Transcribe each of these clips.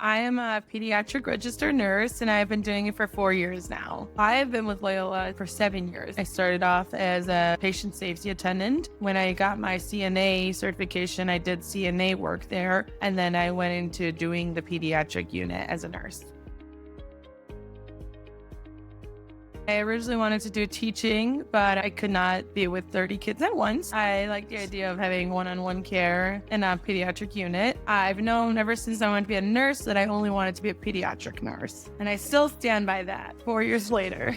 I am a pediatric registered nurse and I've been doing it for 4 years now. I have been with Loyola for 7 years. I started off as a patient safety attendant. When I got my CNA certification, I did CNA work there, and then I went into doing the pediatric unit as a nurse. I originally wanted to do teaching, but I could not be with 30 kids at once. I like the idea of having one-on-one care in a pediatric unit. I've known ever since I wanted to be a nurse that I only wanted to be a pediatric nurse. And I still stand by that 4 years later.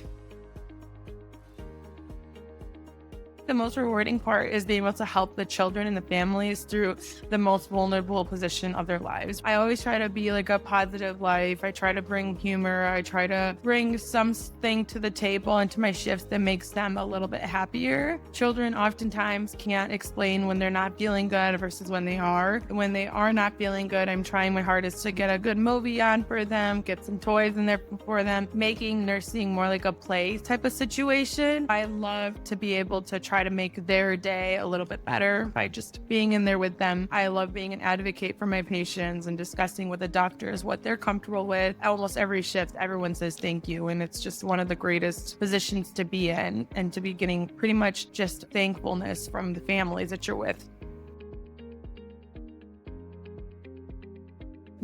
The most rewarding part is being able to help the children and the families through the most vulnerable position of their lives. I always try to be like a positive life. I try to bring humor. I try to bring something to the table and to my shifts that makes them a little bit happier. Children oftentimes can't explain when they're not feeling good versus when they are. When they are not feeling good, I'm trying my hardest to get a good movie on for them, get some toys in there for them, making nursing more like a play type of situation. I love to be able to try to make their day a little bit better by just being in there with them. I love being an advocate for my patients and discussing with the doctors what they're comfortable with. Almost every shift, everyone says thank you, and it's just one of the greatest positions to be in, and to be getting pretty much just thankfulness from the families that you're with.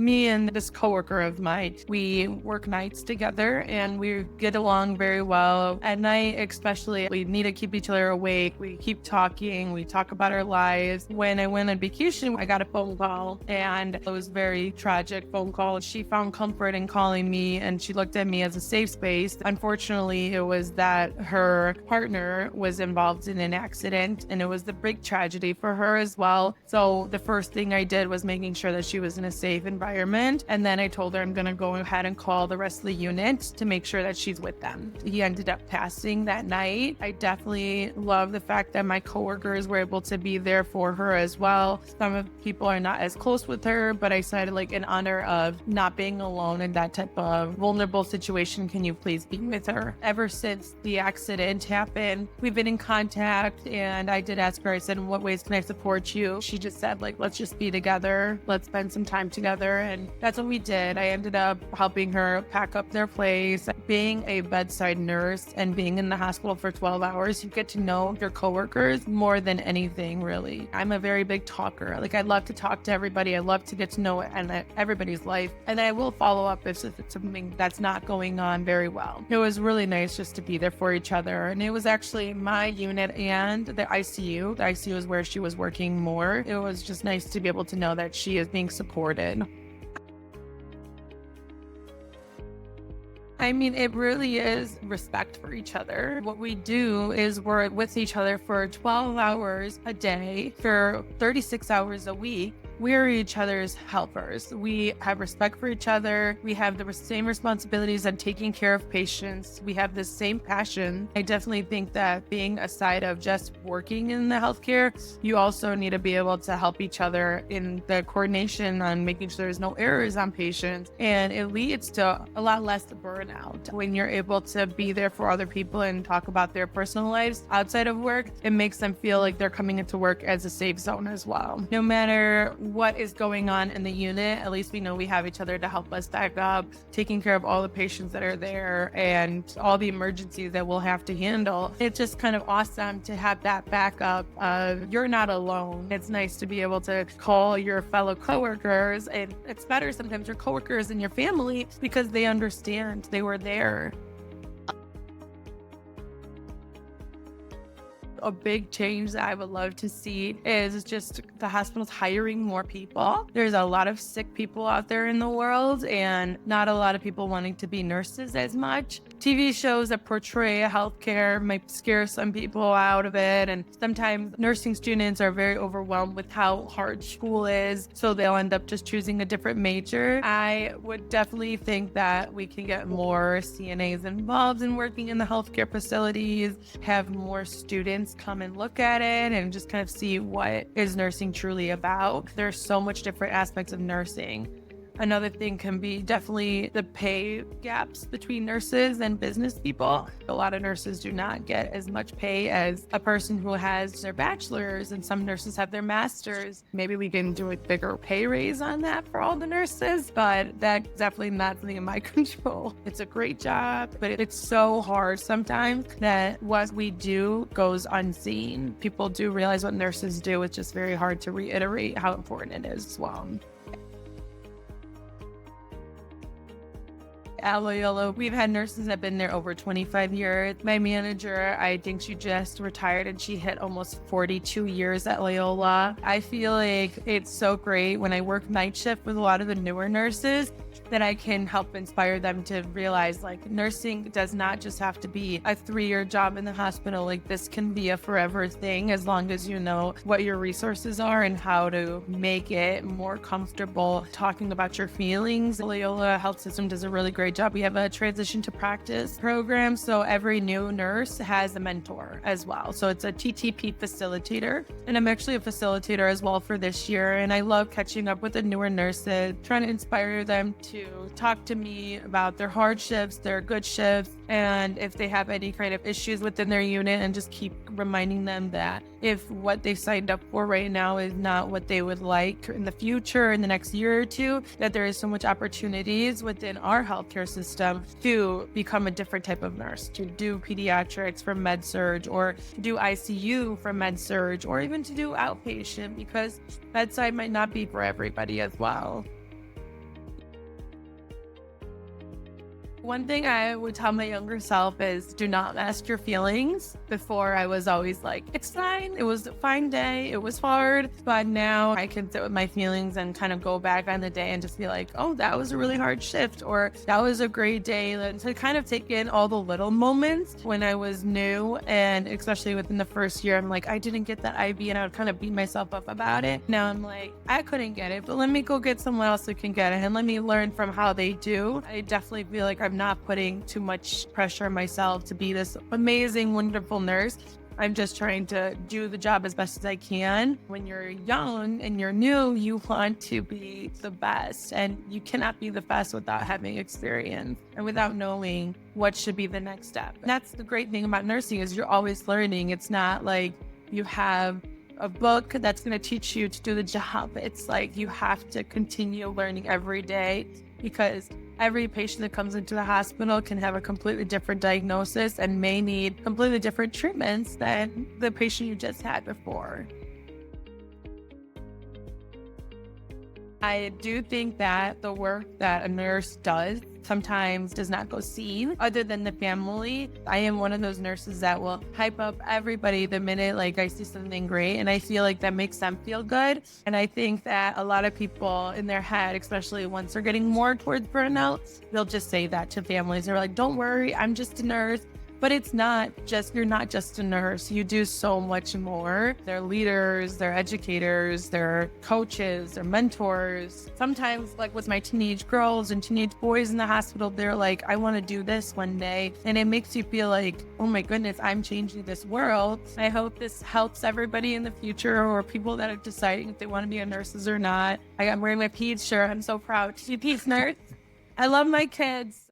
Me and this coworker of mine, we work nights together and we get along very well. At night, especially, we need to keep each other awake. We keep talking. We talk about our lives. When I went on vacation, I got a phone call, and it was a very tragic phone call. She found comfort in calling me, and she looked at me as a safe space. Unfortunately, it was that her partner was involved in an accident, and it was the big tragedy for her as well. So the first thing I did was making sure that she was in a safe environment. And then I told her I'm going to go ahead and call the rest of the unit to make sure that she's with them. He ended up passing that night. I definitely love the fact that my coworkers were able to be there for her as well. Some of the people are not as close with her, but I said, like, in honor of not being alone in that type of vulnerable situation, can you please be with her? Ever since the accident happened, we've been in contact, and I did ask her, I said, in what ways can I support you? She just said, like, let's just be together. Let's spend some time together. And that's what we did. I ended up helping her pack up their place. Being a bedside nurse and being in the hospital for 12 hours, you get to know your coworkers more than anything, really. I'm a very big talker. Like, I love to talk to everybody. I love to get to know everybody's life. And I will follow up if it's something that's not going on very well. It was really nice just to be there for each other. And it was actually my unit and the ICU. The ICU is where she was working more. It was just nice to be able to know that she is being supported. I mean, it really is respect for each other. What we do is we're with each other for 12 hours a day, for 36 hours a week. We're each other's helpers. We have respect for each other. We have the same responsibilities on taking care of patients. We have the same passion. I definitely think that being aside of just working in the healthcare, you also need to be able to help each other in the coordination on making sure there's no errors on patients. And it leads to a lot less burnout. When you're able to be there for other people and talk about their personal lives outside of work, it makes them feel like they're coming into work as a safe zone as well. No matter what is going on in the unit, at least we know we have each other to help us back up, taking care of all the patients that are there and all the emergencies that we'll have to handle. It's just kind of awesome to have that backup of you're not alone. It's nice to be able to call your fellow coworkers, and it's better sometimes your coworkers and your family because they understand, they were there. A big change that I would love to see is just the hospitals hiring more people. There's a lot of sick people out there in the world, and not a lot of people wanting to be nurses as much. TV shows that portray healthcare might scare some people out of it, and sometimes nursing students are very overwhelmed with how hard school is, so they'll end up just choosing a different major. I would definitely think that we can get more CNAs involved in working in the healthcare facilities, have more students come and look at it and just kind of see what is nursing truly about. There's so much different aspects of nursing. Another thing can be definitely the pay gaps between nurses and business people. A lot of nurses do not get as much pay as a person who has their bachelor's, and some nurses have their master's. Maybe we can do a bigger pay raise on that for all the nurses, but that's definitely not something in my control. It's a great job, but it's so hard sometimes that what we do goes unseen. People do realize what nurses do. It's just very hard to reiterate how important it is as well. At Loyola, we've had nurses that have been there over 25 years. My manager, I think she just retired and she hit almost 42 years at Loyola. I feel like it's so great when I work night shift with a lot of the newer nurses that I can help inspire them to realize like nursing does not just have to be a 3-year job in the hospital. Like this can be a forever thing as long as you know what your resources are and how to make it more comfortable talking about your feelings. Loyola Health System does a really great job. We have a transition to practice program. So every new nurse has a mentor as well. So it's a TTP facilitator. And I'm actually a facilitator as well for this year. And I love catching up with the newer nurses, trying to inspire them to talk to me about their hardships, their good shifts, and if they have any kind of issues within their unit, and just keep reminding them that if what they signed up for right now is not what they would like in the future, in the next year or two, that there is so much opportunities within our healthcare system to become a different type of nurse, to do pediatrics from med-surg, or to do ICU from med-surg, or even to do outpatient, because bedside might not be for everybody as well. One thing I would tell my younger self is do not mask your feelings. Before, I was always like, it's fine. It was a fine day. It was hard. But now I can sit with my feelings and kind of go back on the day and just be like, oh, that was a really hard shift, or that was a great day. And to kind of take in all the little moments when I was new, and especially within the first year, I'm like, I didn't get that IV, and I would kind of beat myself up about it. Now I'm like, I couldn't get it, but let me go get someone else who can get it, and let me learn from how they do. I definitely feel like I'm not putting too much pressure on myself to be this amazing, wonderful nurse. I'm just trying to do the job as best as I can. When you're young and you're new, you want to be the best, and you cannot be the best without having experience and without knowing what should be the next step. And that's the great thing about nursing, is you're always learning. It's not like you have a book that's going to teach you to do the job. It's like you have to continue learning every day, because every patient that comes into the hospital can have a completely different diagnosis and may need completely different treatments than the patient you just had before. I do think that the work that a nurse does sometimes does not go seen other than the family. I am one of those nurses that will hype up everybody the minute like I see something great, and I feel like that makes them feel good. And I think that a lot of people in their head, especially once they're getting more towards burnout, they'll just say that to families. They're like, don't worry, I'm just a nurse. But it's not just, you're not just a nurse. You do so much more. They're leaders, they're educators, they're coaches, they're mentors. Sometimes, like with my teenage girls and teenage boys in the hospital, they're like, I want to do this one day. And it makes you feel like, oh my goodness, I'm changing this world. I hope this helps everybody in the future, or people that are deciding if they want to be a nurses or not. I'm wearing my peds shirt. I'm so proud to be a peds nurse. I love my kids.